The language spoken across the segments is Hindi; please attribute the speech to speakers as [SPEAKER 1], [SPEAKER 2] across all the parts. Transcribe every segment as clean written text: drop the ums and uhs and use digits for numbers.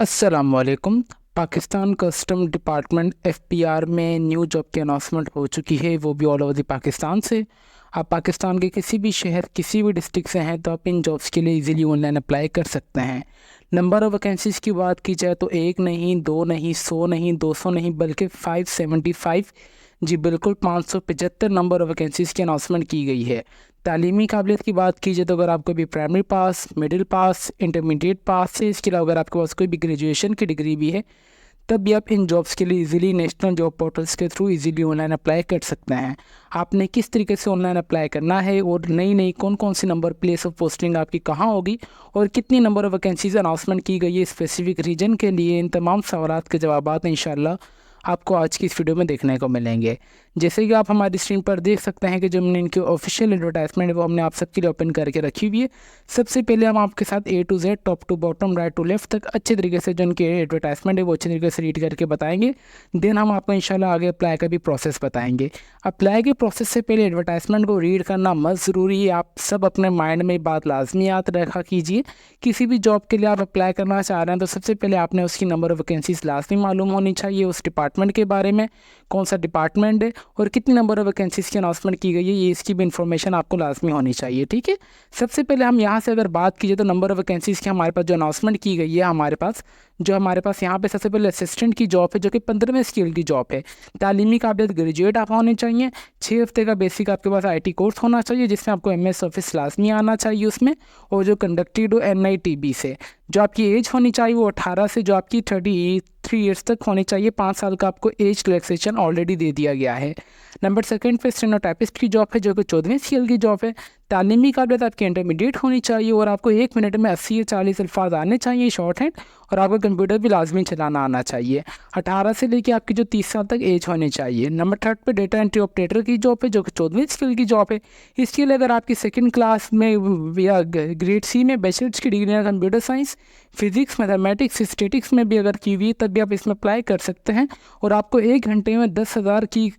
[SPEAKER 1] अस्सलामुअलैकुम। पाकिस्तान कस्टम डिपार्टमेंट एफपीआर में न्यू जॉब की अनाउंसमेंट हो चुकी है, वो भी ऑल ओवर द पाकिस्तान से। आप पाकिस्तान के किसी भी शहर किसी भी डिस्ट्रिक्ट से हैं तो आप इन जॉब्स के लिए इजीली ऑनलाइन अप्लाई कर सकते हैं। नंबर ऑफ़ वैकेंसीज़ की बात की जाए तो एक नहीं, दो नहीं, 100 नहीं, 200 नहीं, बल्कि 575, जी बिल्कुल 575 नंबर ऑफ़ वैकेंसीज़ की अनाउंसमेंट की गई है। तालीमी काबिलियत की बात की जाए तो अगर आपको भी प्राइमरी पास, मिडिल पास, इंटरमीडिएट पास है, इसके अलावा अगर आपके पास कोई भी ग्रेजुएशन की डिग्री भी है, तब भी आप इन जॉब्स के लिए इजीली नेशनल जॉब पोर्टल्स के थ्रू इजीली ऑनलाइन अप्लाई कर सकते हैं। आपने किस तरीके से ऑनलाइन अप्लाई करना है और नई नई कौन कौन सी नंबर प्लेस ऑफ पोस्टिंग आपकी कहाँ होगी और कितनी नंबर ऑफ़ वैकेंसीज अनाउंसमेंट की गई है स्पेसिफिक रीजन के लिए, इन तमाम सवालात के जवाबात इंशाल्लाह आपको आज की इस वीडियो में देखने को मिलेंगे। जैसे कि आप हमारी स्क्रीन पर देख सकते हैं कि जो हमने इनकी ऑफिशियल एडवर्टाइजमेंट है वो हमने आप सबके लिए ओपन करके रखी हुई है। सबसे पहले हम आपके साथ A to Z, top to bottom, right to left तक अच्छे तरीके से जो इनकी एडवर्टाइजमेंट है वो अच्छे तरीके से रीड करके बताएंगे। देन हम आपको इंशाल्लाह आगे अप्लाई का भी प्रोसेस बताएंगे। अप्लाई के प्रोसेस से पहले एडवर्टाइजमेंट को रीड करना मस्त ज़रूरी है। आप सब अपने माइंड में बात लाजमी याद रखा कीजिए। किसी भी जॉब के लिए आप अप्लाई करना चाह रहे हैं तो सबसे पहले आपने उसकी नंबर ऑफ़ वैकेंसीज लाजमी मालूम होनी चाहिए, उस डिपार्टमेंट के बारे में, कौन सा डिपार्टमेंट है और कितनी नंबर ऑफ़ वैकेंसीज़ की अनाउंसमेंट की गई है, ये इसकी भी इन्फॉर्मेशन आपको लाजमी होनी चाहिए। ठीक है, सबसे पहले हम यहाँ से अगर बात कीजिए तो नंबर ऑफ़ वैकेंसीज़ की हमारे पास जो अनाउंसमेंट की गई है, हमारे पास यहाँ पे सबसे पहले असिस्टेंट की जॉब है जो कि 15वें स्केल की जॉब है। तालीमी काबिलियत ग्रेजुएट आप होने चाहिए। 6 हफ्ते का बेसिक आपके पास आईटी कोर्स होना चाहिए जिसमें आपको एमएस ऑफिस लाजमी आना चाहिए उसमें, और जो कंडक्टेड हो एनआईटीबी से। जो आपकी एज होनी चाहिए वो 18 से जो आपकी 33 ईयर्स तक होनी चाहिए। 5 साल का आपको एज रिलैक्सेशन ऑलरेडी दे दिया गया है। नंबर सेकंड पे स्टेनोटाइपिस्ट की जॉब है जो कि 14वें स्केल की जॉब है। तालीमी काबिलियत आपकी इंटरमीडिएट होनी चाहिए और आपको 1 मिनट में 80 या 40 अल्फाज आने चाहिए शॉर्ट हैंड, और आपको कंप्यूटर भी लाजमी चलाना आना चाहिए। 18 से लेकर आपकी जो 30 साल तक एज होनी चाहिए। नंबर थर्ड पे डेटा एंट्री ऑपरेटर की जॉब है जो कि 14वीं स्किल की जॉब है। इसके लिए अगर आपकी सेकंड क्लास में या ग्रेड सी में बैचलर्स की डिग्री है computer science, physics, mathematics, statics में भी अगर की हुई तब भी आप इसमें अप्लाई कर सकते हैं। और आपको 1 घंटे में 10,000 की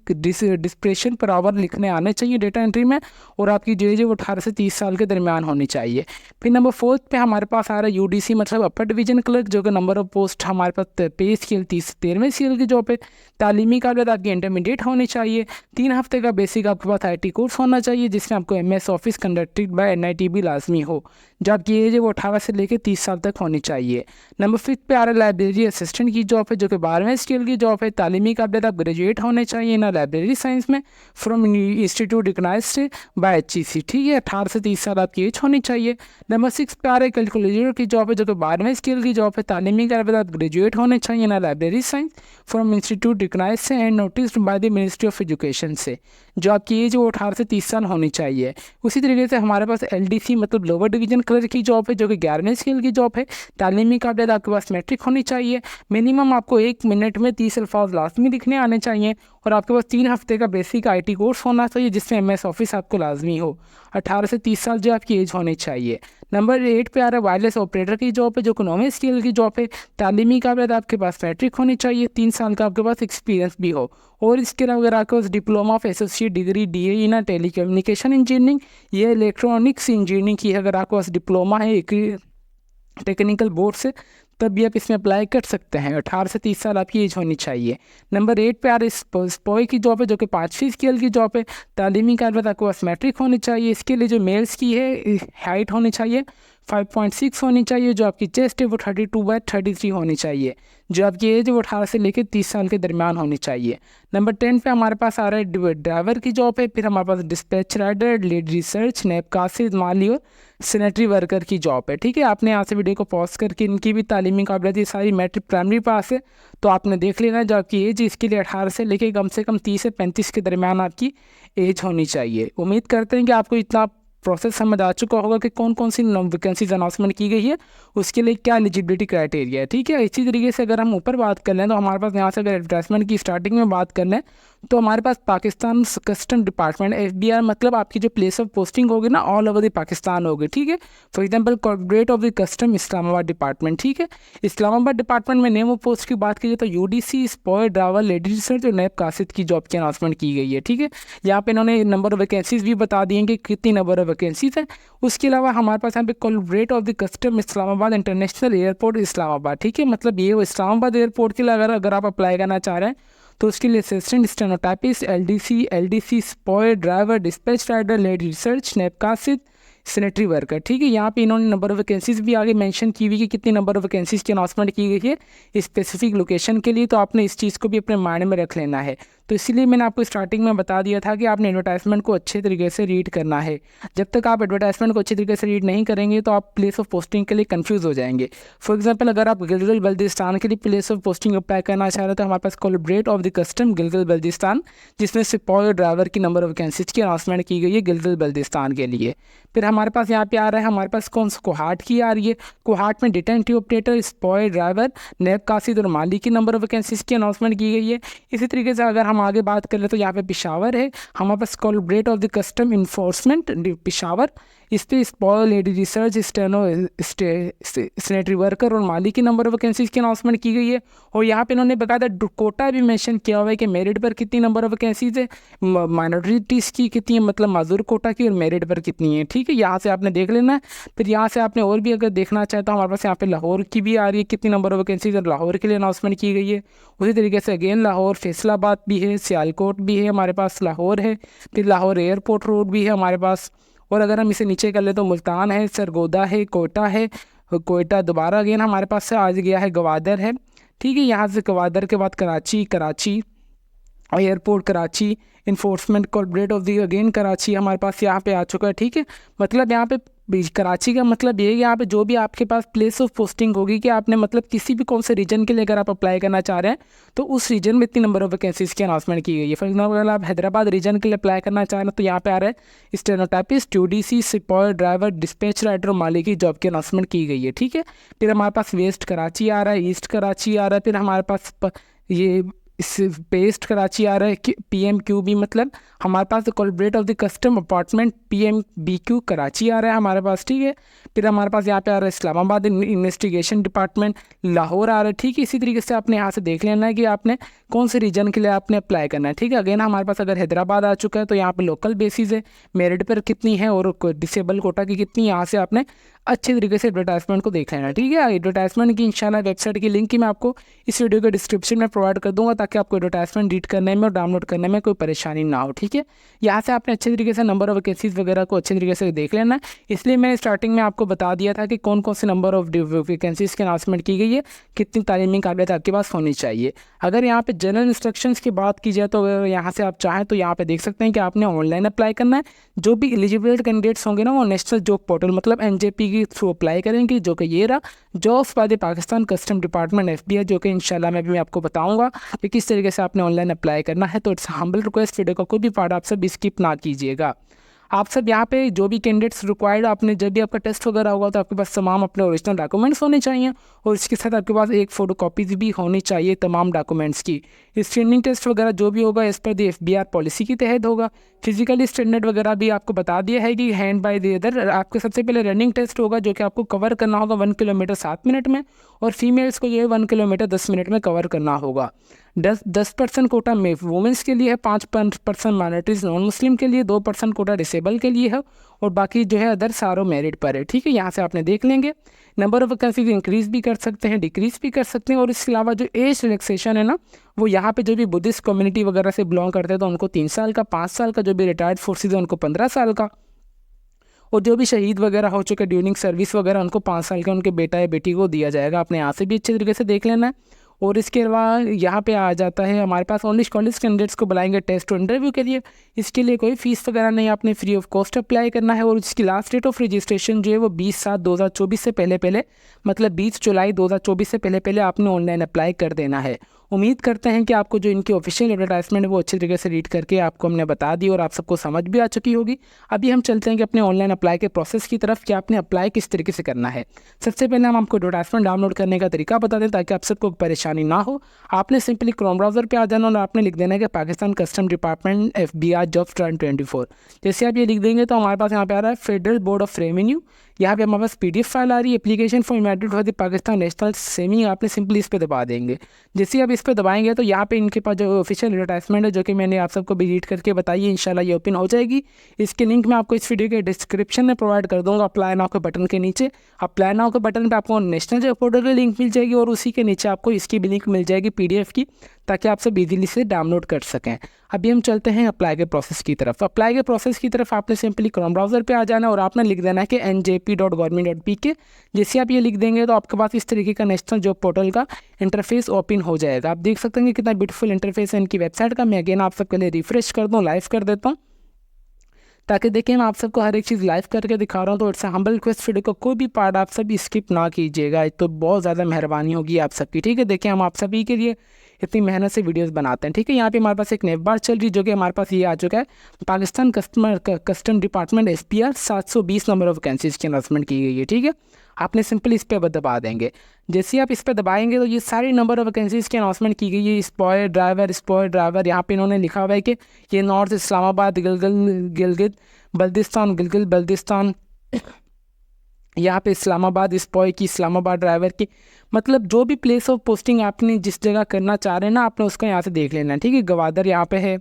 [SPEAKER 1] डिस्प्रेशन पर आवर लिखने आने चाहिए डेटा एंट्री में, और आपकी जो एज है वो 18 से 30 साल के दरमियान होनी चाहिए। फिर नंबर फोर्थ पे हमारे पास आ रहा है यूडीसी मतलब अपर डिवीजन क्लर्क जो कि नंबर ऑफ पोस्ट हमारे पास पे स्केल 13वें स्केल की जॉब है। तालीमी काबिलियत आपकी इंटरमीडिएट होनी चाहिए। 3 हफ्ते का बेसिक आपके पास आईटी कोर्स होना चाहिए जिसमें आपको एमएस ऑफिस कंडक्टेड बाय एनआईटीबी लाजमी हो। जो आपकी एज है वो 18 से लेकर 30 साल तक होनी चाहिए। नंबर 5 पे आ रहा है लाइब्रेरी असिस्टेंट की जॉब है जो कि 12वें स्केल की जॉब है। तालीमी काबिलियत आप ग्रेजुएट होने चाहिए ना लाइब्रेरी साइंस में from institute recognised by HEC. ठीक है, 18 से 30 साल आपकी एज होनी चाहिए। नंबर 6 पे आ रहा है कैलकुलेटर की जॉब है जो कि 12वें स्केल की जॉब है। तालीमी काबिलियत आप ग्रेजुएट होने चाहिए ना library science from institute recognised से and noticed by the ministry of education से। जो आपकी एज वो 18 से 30 साल होनी चाहिए। उसी तरीके से हमारे पास एलडीसी मतलब लोअर डिवीजन क्लर्क की जॉब है जो कि 11वें स्केल की जॉब है। तालीमी काबिलियत आपके पास मैट्रिक होनी चाहिए। मिनिमम आपको 1 मिनट में 30 अल्फाज लाजमी लिखने आने चाहिए, और आपके पास 3 हफ्ते का बेसिक आईटी कोर्स होना चाहिए जिसमें एमएस ऑफिस आपको लाजमी हो। 18 से 30 साल जो आपकी एज होनी चाहिए। नंबर 8 पे आ रहा है वायरलेस ऑपरेटर की जॉब है जो कि 9वें स्केल की जॉब है। तालीमी काबिलियत आपके पास मैट्रिक होनी चाहिए। 3 साल का आपके पास एक्सपीरियंस भी हो, और इसके अलावा अगर आपके पास diploma of associate degree DA in telecommunication engineering या इलेक्ट्रॉनिक्स इंजीनियरिंग की अगर आपके पास डिप्लोमा है टेक्निकल बोर्ड से, तब भी आप इसमें अप्लाई कर सकते हैं। 18 से 30 साल आपकी एज होनी चाहिए। नंबर 8 पे आ रही स्पॉय की जॉब है जो कि 5वीं स्केल की जॉब है। तालीमी काबिलियत आपके पास मैट्रिक होनी चाहिए। इसके लिए जो मेल्स की है हाइट होनी चाहिए 5.6 होनी चाहिए। जो आपकी चेस्ट है वो 32/33 होनी चाहिए। जो आपकी एज है वो 18 से लेकर 30 साल के दरमियान होनी चाहिए। नंबर 10 पे हमारे पास आ रहा है ड्राइवर की जॉब है। फिर हमारे पास डिस्पैच राइडर, लीड रिसर्च, नैबकासी, माली और सैनिटरी वर्कर की जॉब है। ठीक है, आपने यहाँ से वीडियो को पॉज करके इनकी भी तालीमी काबिलियत ये सारी मैट्रिक प्राइमरी पास है तो आपने देख लेना। जो आपकी एज इसके लिए 18 से लेकर कम से कम 30 से 35 के दरमियान आपकी एज होनी चाहिए। उम्मीद करते हैं कि आपको इतना प्रोसेस समझ आ चुका होगा कि कौन कौन सी वैकेंसीज अनाउंसमेंट की गई है, उसके लिए क्या एलिजिबिलिटी क्राइटेरिया है। ठीक है, इसी तरीके से अगर हम ऊपर बात कर लें तो हमारे पास यहाँ से अगर एडवर्टाइजमेंट की स्टार्टिंग में बात कर लें तो हमारे पास पाकिस्तान कस्टम डिपार्टमेंट FBR मतलब आपकी जो प्लेस ऑफ पोस्टिंग होगी ना ऑल ओवर द पाकिस्तान होगी, ठीक है। For example corporate of the custom Islamabad department, ठीक है। इस्लामाबाद डिपार्टमेंट में नेम ऑफ पोस्ट की बात कीजिए तो UDC स्पॉय ड्राइवर लेडी रिसर्च और नैब कासिद की जॉब की अनाउंसमेंट की गई है, ठीक है। यहाँ पे इन्होंने नंबर ऑफ वैकेंसीज भी बता दी हैं कि कितनी नंबर ऑफ वैकेंसीज है। उसके अलावा हमारे पास यहाँ पे corporate of the custom Islamabad international airport Islamabad, ठीक है। मतलब ये इस्लामाबाद एयरपोर्ट के लिए अगर आप अप्लाई करना चाह रहे हैं तो उसके लिए assistant stenotypist, LDC sepoy driver, dispatch rider, lady research, नैबकासिद, सैनिटरी वर्कर, ठीक है। यहाँ पे इन्होंने नंबर ऑफ वैकेंसीज भी आगे मेंशन की हुई कि कितनी नंबर ऑफ वैकेंसीज की अनाउंसमेंट की गई है स्पेसिफिक लोकेशन के लिए, तो आपने इस चीज़ को भी अपने माइंड में रख लेना है। तो इसीलिए मैंने आपको स्टार्टिंग में बता दिया था कि आपने एडवर्टाइजमेंट को अच्छे तरीके से रीड करना है। जब तक आप एडवर्टाइजमेंट को अच्छे तरीके से रीड नहीं करेंगे तो आप प्लेस ऑफ पोस्टिंग के लिए कन्फ्यूज़ हो जाएंगे। फॉर एग्जाम्पल अगर आप गिलगित बल्तिस्तान के लिए प्लेस ऑफ पोस्टिंग अप्लाई करना चाह रहे हैं तो हमारे पास corporate of the custom Gilgit Baltistan, जिसमें सिपाही ड्राइवर की नंबर ऑफ वैकेंसीज की अनाउंसमेंट की गई है गिलगित बल्तिस्तान के लिए। फिर हमारे पास यहाँ पे आ रहा है हमारे पास कौन सा कोहाट की आ रही है। कोहाट में डिटेंटिव ऑपरेटर, स्पॉय ड्राइवर, नैब कासिद और माली की नंबर ऑफ वैकेंसीज की अनाउंसमेंट की गई है। इसी तरीके से अगर हम आगे बात करें तो यहाँ पे पेशावर है, हमारे पास corporate of the custom enforcement Peshawar, इस पर sepoy lady research sanitary worker और माली की नंबर ऑफ वैकेंसीज की अनाउंसमेंट की गई है। और यहाँ पे इन्होंने बाकायदा कोटा भी मेंशन किया हुआ है कि मेरिट पर कितनी नंबर ऑफ वैकेंसीज है, माइनॉरिटीज़ की कितनी है, मतलब माजूर कोटा की, और मेरिट पर कितनी है, ठीक है। यहाँ से आपने देख लेना है। फिर यहाँ से आपने और भी अगर देखना चाहे तो हमारे पास यहाँ पे लाहौर की भी आ रही है कितनी नंबर ऑफ वैकेंसीज, और लाहौर के लिए अनाउंसमेंट की गई है। उसी तरीके से अगेन लाहौर, फैसलाबाद भी है, सियालकोट भी है, हमारे पास लाहौर है, फिर लाहौर एयरपोर्ट रोड भी है हमारे पास। और अगर हम इसे नीचे कर ले तो मुल्तान है, सरगोदा है, कोयटा है, कोयटा दोबारा अगेन हमारे पास से आज गया है, गवादर है, ठीक है। यहाँ से गवादर के बाद Karachi airport Karachi, enforcement corporate of the again Karachi हमारे पास यहाँ पे आ चुका है, ठीक है। मतलब यहाँ पे कराची का मतलब ये है कि यहाँ पे जो भी आपके पास प्लेस ऑफ पोस्टिंग होगी कि आपने मतलब किसी भी कौन से रीजन के लिए अगर आप अप्लाई करना चाह रहे हैं तो उस रीजन में इतनी नंबर ऑफ वैकेंसीज की अनाउंसमेंट की गई है। फॉर एग्जाम्पल अगर आप हैदराबाद रीजन के लिए अप्लाई करना चाह रहे हैं तो यहाँ पे आ रहा है स्टेनोटाइपिस्ट, UDC सिपाही ड्राइवर, डिस्पैच राइडर और माली की जॉब की अनाउंसमेंट की गई है, ठीक है। फिर हमारे पास वेस्ट कराची आ रहा है, ईस्ट कराची आ रहा है, फिर हमारे पास ये इस पेस्ट कराची आ रहा है कि PMQB, मतलब हमारे पास corporate of the custom apartment PMBQ Karachi आ रहा है हमारे पास, ठीक है। फिर हमारे पास यहाँ पे आ रहा है इस्लामाबाद इन्वेस्टिगेशन डिपार्टमेंट, लाहौर आ रहा है, ठीक है। इसी तरीके से आपने यहाँ से देख लेना है कि आपने कौन से रीजन के लिए आपने अप्लाई करना है, ठीक है। अगेन हमारे पास अगर हैदराबाद आ चुका है तो यहाँ पे लोकल बेसिस है, मेरिट पर कितनी है और डिसेबल कोटा की कितनी, यहाँ से आपने अच्छे तरीके से एडवर्टाइजमेंट को देख लेना है, ठीक है। एडवर्टाइजमेंट की इंशाल्लाह वेबसाइट की लिंक की मैं आपको इस वीडियो के डिस्क्रिप्शन में प्रोवाइड कर दूंगा ताकि आपको एडवर्टाइजमेंट रीड करने में और डाउनलोड करने में कोई परेशानी ना हो, ठीक है। यहाँ से आपने अच्छे तरीके से नंबर ऑफ वैकेंसीज वगैरह को अच्छे तरीके से देख लेना है। इसलिए मैंने स्टार्टिंग में आपको बता दिया था कि कौन कौन से नंबर ऑफ वैकेंसीज की अनाउंसमेंट की गई है, कितनी तालीमी काबिलियत आपके पास होनी चाहिए। अगर यहाँ पे जनरल इंस्ट्रक्शंस की बात की जाए तो अगर यहाँ से आप चाहें तो यहाँ पे देख सकते हैं कि आपने ऑनलाइन अप्लाई करना है। जो भी एलिजिबल कैंडिडेट्स होंगे ना वो नेशनल जॉब पोर्टल मतलब NJP के थ्रू अप्लाई करेंगे, जो कि ये रहा jobs by the Pakistan custom department FBI, जो कि इंशाल्लाह मैं आपको बताऊंगा कि किस तरीके से आपने ऑनलाइन अप्लाई करना है। तो इट्स हम्बल रिक्वेस्ट, वीडियो का कोई भी पार्ट आप सब स्किप ना कीजिएगा। आप सब यहाँ पे जो भी कैंडिडेट्स रिक्वायर्ड, आपने जब भी आपका टेस्ट वगैरह होगा तो आपके पास तमाम अपने ओरिजिनल डॉक्यूमेंट्स होने चाहिए और इसके साथ आपके पास एक फ़ोटो कॉपीज भी होनी चाहिए तमाम डॉक्यूमेंट्स की। स्क्रीनिंग टेस्ट वगैरह जो भी होगा इस पर दी FBR पॉलिसी के तहत होगा। फिजिकली स्टैंडर्ड वगैरह भी आपको बता दिया है कि हैंड बाय द अदर आपके सबसे पहले रनिंग टेस्ट होगा जो कि आपको कवर करना होगा 1 किलोमीटर 7 मिनट में, और फीमेल्स को ये 1 किलोमीटर 10 मिनट में कवर करना होगा। 10% कोटा में वुमेंस के लिए है, 5% माइनॉरिटीज़ नॉन मुस्लिम के लिए, 2% कोटा डिसेबल के लिए है और बाकी जो है अदर सारों मेरिट पर है, ठीक है। यहाँ से आपने देख लेंगे। नंबर ऑफ वैकेंसीज इंक्रीज़ भी कर सकते हैं, डिक्रीज़ भी कर सकते हैं। और इसके अलावा जो एज रिलैक्सेशन है ना, वो यहाँ पे जो भी बुद्धिस्ट कम्युनिटी वगैरह से बिलोंग करते हैं तो उनको 3 साल का, 5 साल का, जो भी रिटायर्ड फोर्सेज है उनको 15 साल का, और जो भी शहीद वगैरह हो चुके ड्यूरिंग सर्विस वगैरह उनको 5 साल का उनके बेटा या बेटी को दिया जाएगा। आपने यहाँ से भी अच्छे तरीके से देख लेना है। और इसके अलावा यहाँ पे आ जाता है हमारे पास ओनली कॉलेज कैंडिडेट्स को बुलाएंगे टेस्ट और इंटरव्यू के लिए। इसके लिए कोई फीस वगैरह नहीं, आपने फ्री ऑफ कॉस्ट अप्लाई करना है। और इसकी लास्ट डेट ऑफ रजिस्ट्रेशन जो है वो 20/7/2024 से पहले मतलब 20 जुलाई 2024 से पहले आपने ऑनलाइन अप्लाई कर देना है। उम्मीद करते हैं कि आपको जो इनकी ऑफिशियल एडवर्टाइजमेंट है वो अच्छी तरीके से रीड करके आपको हमने बता दी और आप सबको समझ भी आ चुकी होगी। अभी हम चलते हैं कि अपने ऑनलाइन अप्लाई के प्रोसेस की तरफ कि आपने अप्लाई किस तरीके से करना है। सबसे पहले हम आपको एडवर्टाइजमेंट डाउनलोड करने का तरीका बता दें ताकि आप सबको परेशानी ना हो। आपने सिंपली क्रोम ब्राउजर पर आ जाना और आपने लिख देना है कि Pakistan custom department FBR jobs 2024। जैसे आप ये लिख देंगे तो हमारे पास यहाँ पे आ रहा है फेडरल बोर्ड ऑफ रेवेन्यू। यहाँ पे हमारे पास PDF फाइल आ रही है, application for invited for the Pakistan national semi. आपने सिंपली इस पर दबा देंगे। जैसे आप इस पर दबाएंगे तो यहाँ पे इनके पास जो ऑफिशियल एडवर्टाइजमेंट है जो कि मैंने आप सबको विजिट करके बताई है, इंशाल्लाह ये ओपन हो जाएगी। इसके लिंक मैं आपको इस वीडियो के डिस्क्रिप्शन में प्रोवाइड कर दूँगा, अप्लाई नाउ के बटन के नीचे। अप्लाई नाउ के बटन पर आपको नेशनल जॉब पोर्टल की लिंक मिल जाएगी और उसी के नीचे आपको इसकी भी लिंक मिल जाएगी PDF की, ताकि आप सब इजीली से डाउनलोड कर सकें। अभी हम चलते हैं अप्लाई के प्रोसेस की तरफ। अप्लाई के प्रोसेस की तरफ आपने सिंपली क्रोम ब्राउजर पे आ जाना और आपने लिख देना है कि njp.government.pk। जैसे आप ये लिख देंगे तो आपके पास इस तरीके का नेशनल जॉब पोर्टल का इंटरफेस ओपन हो जाएगा। आप देख सकते हैं कि कितना ब्यूटीफुल इंटरफेस है इनकी वेबसाइट का। मैं अगेन आप सबके लिए रिफ्रेश कर दूँ, लाइव कर देता हूँ ताकि देखिए मैं आप सबको हर एक चीज़ लाइव करके दिखा रहा हूँ। तो इट्स हम्बल रिक्वेस्ट, वीडियो को कोई भी पार्ट आप सब स्किप ना कीजिएगा, तो बहुत ज़्यादा मेहरबानी होगी आप सबकी। ठीक है, देखिए हम आप सभी के लिए इतनी मेहनत से वीडियोस बनाते हैं। ठीक है, यहाँ पे हमारे पास एक नेव बार चल रही जो कि हमारे पास ये आ चुका है, Pakistan custom department SPR 720 number of vacancies की अनाउंसमेंट की गई है। ठीक है, आपने सिंपली इस पर दबा देंगे। जैसे आप इस पर दबाएंगे तो ये सारी नंबर ऑफ वैकेंसीज की अनाउंसमेंट की गई है। स्पॉयर ड्राइवर यहाँ पे इन्होंने लिखा हुआ है कि ये नॉर्थ इस्लामाबाद, गिलगित बल्दिस्तान यहाँ पे इस्लामाबाद स्पॉय की, इस्लामाबाद ड्राइवर की, मतलब जो भी प्लेस ऑफ पोस्टिंग आपने जिस जगह करना चाह रहे हैं ना, आपने उसका यहाँ से देख लेना है। ठीक है, गवादर यहाँ पे है,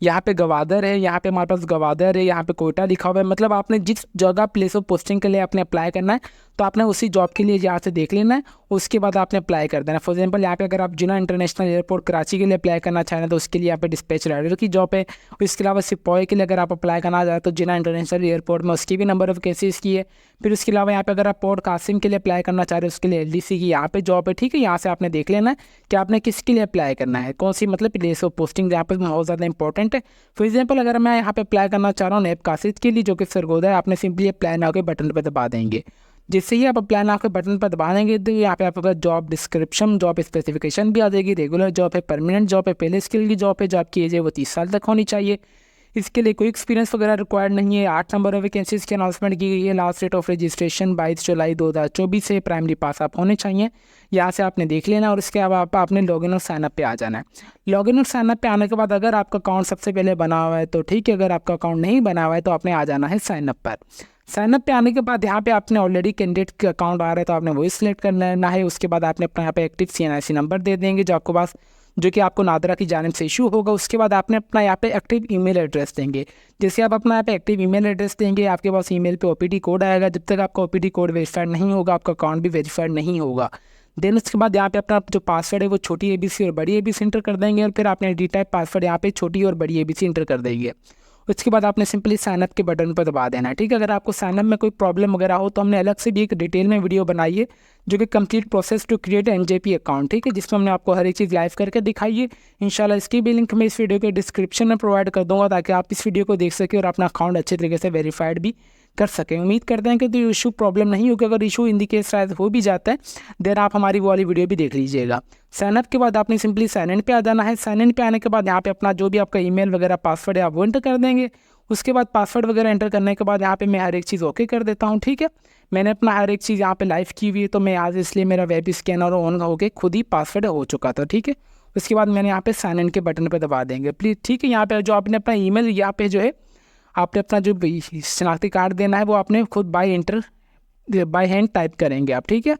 [SPEAKER 1] यहाँ पे गवादर है, यहाँ पे हमारे पास गवादर है, यहाँ पे कोयटा लिखा हुआ है। मतलब आपने जिस जगह प्लेस ऑफ पोस्टिंग के लिए आपने अप्लाई करना है तो आपने उसी जॉब के लिए यहाँ से देख लेना है, उसके बाद आपने अप्लाई कर देना है। फॉर एग्जांपल यहाँ पे अगर आप जिन्ना इंटरनेशनल एयरपोर्ट कराची के लिए अप्लाई करना चाह रहे हैं तो उसके लिए यहाँ पे डिस्पैच राइडर की जॉब है। इसके अलावा सिपॉय के लिए अगर आप अप्लाई करना चाह रहे हैं तो जिन्ना इंटरनेशनल एयरपोर्ट में उसकी भी नंबर ऑफ केसेस की है। फिर उसके अलावा यहाँ पे अगर आप पोर्ट कासिम के लिए अप्लाई करना चाह रहे हैं उसके लिए LDC की यहाँ पे जॉब है। ठीक है, यहाँ से आपने देख लेना है कि आपने किसके लिए अप्लाई करना है, कौन सी मतलब प्लेस ऑफ पोस्टिंग यहाँ पे बहुत ज़्यादा इंपॉर्टेंट है। फॉर एग्जाम्पल अगर मैं यहाँ पे अप्लाई करना चाह रहा हूँ नेब कासिद के लिए जो कि सरगोदा है, आपने सिंपली अप्लाई नाउ के बटन पर दबा देंगे। जिससे ही आप अप्लाई नाउ के बटन पर दबा देंगे तो यहाँ पे आपके पास जॉब डिस्क्रिप्शन, जॉब स्पेसिफिकेशन भी आ जाएगी। रेगुलर जॉब है, परमानेंट जॉब है, पहले स्किल की जॉब है, जो आपकी एज है वो 30 साल तक होनी चाहिए। इसके लिए कोई एक्सपीरियंस वगैरह रिक्वायर्ड नहीं है। 8 नंबर ऑफ वैकेंसीज की अनाउंसमेंट की गई है। लास्ट डेट ऑफ रजिस्ट्रेशन 22 जुलाई 2024 से प्राइमरी पास आप होने चाहिए। यहाँ से आपने देख लेना और इसके अलावा आपने लॉगिन और साइनअप पे आ जाना है। लॉगिन और साइनअप पे आने के बाद अगर आपका अकाउंट सबसे पहले बना हुआ है तो ठीक है, अगर आपका अकाउंट नहीं बना हुआ है तो आपने आ जाना है साइनअप पर। साइनअप पे आने के बाद यहाँ पे आपने ऑलरेडी कैंडिडेट का अकाउंट आ रहा है तो आपने वही सिलेक्ट कर लेना है। उसके बाद आपने अपना यहाँ पे एक्टिव CNIC नंबर दे देंगे जो आपको पास, जो कि आपको नादरा की जानिब से इशू होगा। उसके बाद आपने अपना यहाँ पे एक्टिव ईमेल एड्रेस देंगे। जैसे आप अपना यहाँ पे एक्टिव ईमेल एड्रेस देंगे, आपके पास ईमेल पे OPD कोड आएगा। जब तक आपका OPD कोड वेरीफाइड नहीं होगा आपका अकाउंट भी वेरीफाइड नहीं होगा। देन उसके बाद यहाँ पे अपना जो पासवर्ड है वो छोटी ABC और बड़ी ABC इंटर कर देंगे और फिर आपने D टाइप पासवर्ड यहाँ पे छोटी और बड़ी ABC इंटर कर देंगे। उसके बाद आपने सिंपली साइनअप के बटन पर दबा देना है। ठीक है, अगर आपको साइनअप में कोई प्रॉब्लम वगैरह हो तो हमने अलग से भी एक डिटेल में वीडियो बनाई है जो कि complete process to create NJP account. ठीक है, जिसमें हमने आपको हर एक चीज़ लाइव करके दिखाई है। इंशाल्लाह इसकी भी लिंक मैं इस वीडियो के डिस्क्रिप्शन में प्रोवाइड कर दूँगा ताकि आप इस वीडियो को देख सकें और अपना अकाउंट अच्छे तरीके से वेरीफाइड भी कर सकें। उम्मीद करते हैं कि तो इशू प्रॉब्लम नहीं होगी। अगर इशू इन दी केस शायद हो भी जाता है देन आप हमारी वो वाली वीडियो भी देख लीजिएगा। साइनअप के बाद आपने सिंपली साइन इन पे आ जाना है। साइन इन पे आने के बाद यहाँ पे अपना जो भी आपका ईमेल वगैरह पासवर्ड है आप वो एंटर कर देंगे। उसके बाद पासवर्ड वगैरह एंटर करने के बाद यहाँ पे मैं हर एक चीज़ ओके कर देता हूँ। ठीक है, मैंने अपना हर एक चीज़ यहाँ पे लाइव की हुई है तो मैं आज इसलिए मेरा वेब स्कैनर ऑन होकर खुद ही पासवर्ड हो चुका था। ठीक है, उसके बाद मैंने यहाँ पे साइन इन के बटन पर दबा देंगे प्लीज़। ठीक है, यहाँ पे जो आपने अपना ईमेल यहाँ पे जो है आपने अपना जो शनाख्ती कार्ड देना है वो आपने खुद बाय हैंड टाइप करेंगे आप। ठीक है,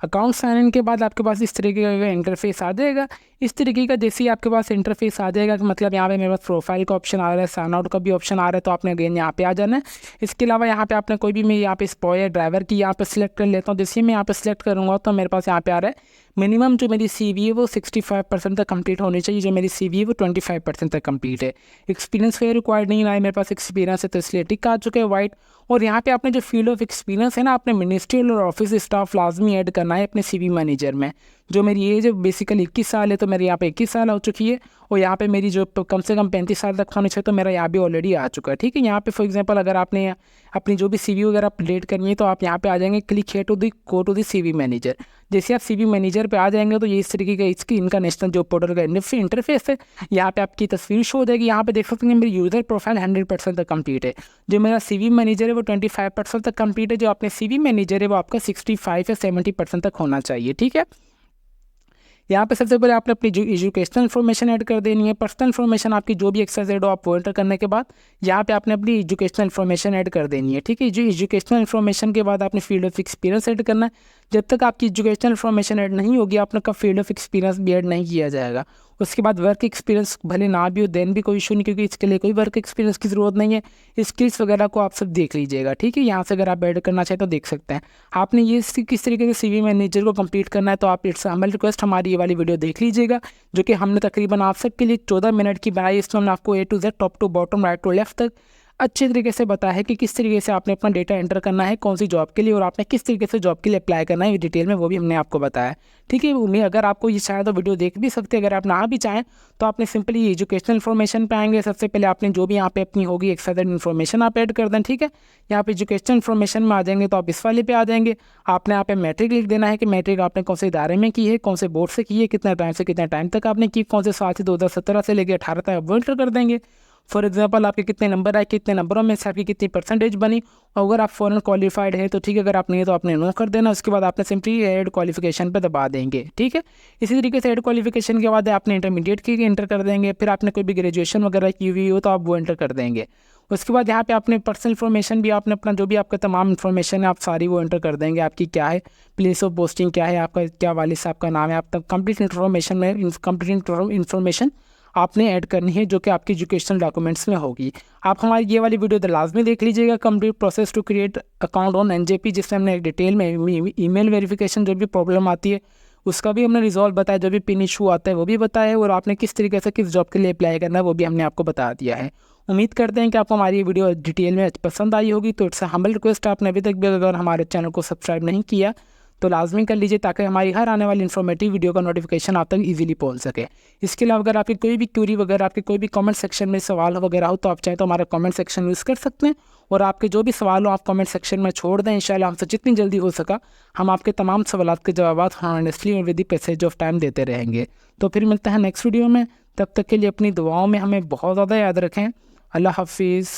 [SPEAKER 1] अकाउंट साइन इन के बाद आपके पास इस तरीके का इंटरफेस आ जाएगा। इस तरीके का जैसे ही आपके पास इंटरफेस आ जाएगा मतलब यहाँ पे मेरे पास प्रोफाइल का ऑप्शन आ रहा है, साइन आउट का भी ऑप्शन आ रहा है, तो आपने अगेन यहाँ पे आ जाना है। इसके अलावा यहाँ पे आपने कोई भी, मैं यहाँ पे स्पॉय ड्राइवर की यहाँ पे सिलेक्ट कर लेता हूँ। जैसे मैं यहाँ पे सिलेक्ट करूँगा तो मेरे पास यहाँ पे आ रहा है मिनिमम जो मेरी CV है वो 65% तक कंप्लीट होनी चाहिए। जो मेरी CV है वो 25% तक कंप्लीट है। एक्सपीरियंस फेयर रिक्वायर्ड नहीं है, मेरे पास एक्सपीरियंस है तो इसलिए टिक आ चुके हैं वाइट। और यहाँ पे आपने जो फील्ड ऑफ एक्सपीरियंस है ना, आपने मिनिस्ट्रियल और ऑफिस स्टाफ लाजमी ऐड करना है अपने CV मैनेजर में। जो मेरी एज है बेसिकली 21 साल है तो मेरे यहाँ पे 21 साल हो चुकी है और यहाँ पे मेरी जो कम से कम 35 साल तक होनी चाहिए तो मेरा यहाँ भी ऑलरेडी आ चुका है। ठीक है, यहाँ पे फॉर एग्जांपल अगर आपने अपनी जो भी CV वगैरह अपडेट करनी है तो आप यहाँ पे आ जाएंगे, click here to go to the CV manager. जैसे आप CV मैनेजर पे आ जाएंगे तो ये इस तरीके का इनका नेशनल जॉब पोर्टल का इंटरफेस है। यहाँ पे आपकी तस्वीर शो हो जाएगी। यहाँ पे देख सकते हैं मेरी यूज़र प्रोफाइल 100% तक कंप्लीट है। जो मेरा CV मैनेजर है वो 25% तक कंप्लीट है। जो अपने CV मैनेजर है वो आपका 65 या 70% तक होना चाहिए। ठीक है, यहाँ पे सबसे पहले आपने अपनी एजुकेशनल इन्फॉर्मेशन ऐड कर देनी है। पर्सनल इन्फॉर्मेशन आपकी जो भी एक्सरसाइज हो आप वो एंटर करने के बाद यहाँ पे आपने अपनी एजुकेशनल इन्फॉर्मेशन ऐड कर देनी है। ठीक है, जो एजुकेशनल इन्फॉर्मेशन के बाद आपने फील्ड ऑफ एक्सपीरियंस ऐड करना है। जब तक आपकी एजुकेशनल इन्फॉर्मेशन ऐड नहीं होगी आपका फील्ड ऑफ एक्सपीरियंस भी ऐड नहीं किया जाएगा। उसके बाद वर्क एक्सपीरियंस भले ना भी हो देन भी कोई इशू नहीं, क्योंकि इसके लिए कोई वर्क एक्सपीरियंस की ज़रूरत नहीं है। स्किल्स वगैरह को आप सब देख लीजिएगा। ठीक है, यहाँ से अगर आप ऐड करना चाहें तो देख सकते हैं। आपने ये किस तरीके से CV मैनेजर को कंप्लीट करना है तो आप इट्स हम्बल रिक्वेस्ट हमारी ये वाली वीडियो देख लीजिएगा, जो कि हमने तकरीबन आप सबके लिए 14 मिनट की बनाई। इसमें हमने आपको A to Z top to bottom right to left तक अच्छे तरीके से बताया है कि किस तरीके से आपने अपना डेटा एंटर करना है कौन सी जॉब के लिए और आपने किस तरीके से जॉब के लिए अप्लाई करना है डिटेल में, वो भी हमने आपको बताया। ठीक है, उम्मीद अगर आपको ये चाहे तो वीडियो देख भी सकते हैं। अगर आप ना भी चाहें तो आपने सिंपली एजुकेशनल इन्फॉर्मेशन पे आएंगे। सबसे पहले आपने जो भी यहाँ पे अपनी होगी एक्सरसाइज इन्फॉर्मेशन आप ऐड कर दें। ठीक है, यहाँ पे एजुकेशनल इन्फॉर्मेशन में आ जाएंगे तो आप इस वाले पे आ जाएंगे। आपने यहाँ पे मैट्रिक लिख देना है कि मैट्रिक आपने कौन से इदारे में की है, कौन से बोर्ड से की है, कितना टाइम से कितना टाइम तक आपने की, कौन से साल से 2017 से लेकर 18 तक आप वो एंटर कर देंगे। फॉर एग्जांपल आपके कितने नंबर आए, कितने नंबरों में से आपकी कितनी परसेंटेज बनी, और अगर आप फॉरेन क्वालिफाइड है तो ठीक है, अगर आप नहीं है तो आपने नो कर देना। उसके बाद आपने सिंपली ऐड क्वालिफिकेशन पे दबा देंगे। ठीक है, इसी तरीके से ऐड क्वालिफिकेशन के बाद आपने इंटरमीडिएट की एंटर कर देंगे। फिर आपने कोई भी ग्रेजुएशन वगैरह की हुई हो तो आप वो एंटर कर देंगे। उसके बाद यहाँ पे आपने पर्सनल इन्फॉर्मेशन भी आपने अपना जो भी आपका तमाम इन्फॉर्मेशन है आप सारी वो एंटर कर देंगे। आपकी क्या है प्लेस ऑफ पोस्टिंग, क्या है आपका, क्या वालिद साहब का नाम है, आप तक कंप्लीट इन्फॉर्मेशन में कंप्लीट इन्फॉर्मेशन आपने ऐड करनी है जो कि आपकी एजुकेशनल डॉक्यूमेंट्स में होगी। आप हमारी ये वाली वीडियो लाजमी देख लीजिएगा, complete process to create account on NJP, जिसमें हमने एक डिटेल में ईमेल वेरिफिकेशन जो भी प्रॉब्लम आती है उसका भी हमने रिजॉल्व बताया, जो भी पिन इशू आता है वो भी बताया है, और आपने किस तरीके से किस जॉब के लिए अप्लाई करना है वो भी हमने आपको बता दिया है। उम्मीद करते हैं कि आपको हमारी वीडियो डिटेल में पसंद आई होगी। तो इट्स हम्बल रिक्वेस्ट, आपने अभी तक भी अगर हमारे चैनल को सब्सक्राइब नहीं किया तो लाजमी कर लीजिए ताकि हमारी हर आने वाली इन्फॉर्मेटिव वीडियो का नोटिफिकेशन आप तक इजीली पहुंच सके। इसके अलावा अगर आपकी कोई भी क्यूरी वगैरह, आपके कोई भी कमेंट सेक्शन में सवाल वगैरह हो तो आप चाहें तो हमारा कमेंट सेक्शन यूज़ कर सकते हैं, और आपके जो भी सवाल हो आप कमेंट सेक्शन में छोड़ दें। इंशाल्लाह हमसे जितनी जल्दी हो सका हम आपके तमाम सवालात के जवाब हॉनेस्टली और with the passage of time देते रहेंगे। तो फिर मिलते हैं नेक्स्ट वीडियो में, तब तक के लिए अपनी दुआओं में हमें बहुत ज़्यादा याद रखें। अल्लाह हाफिज़।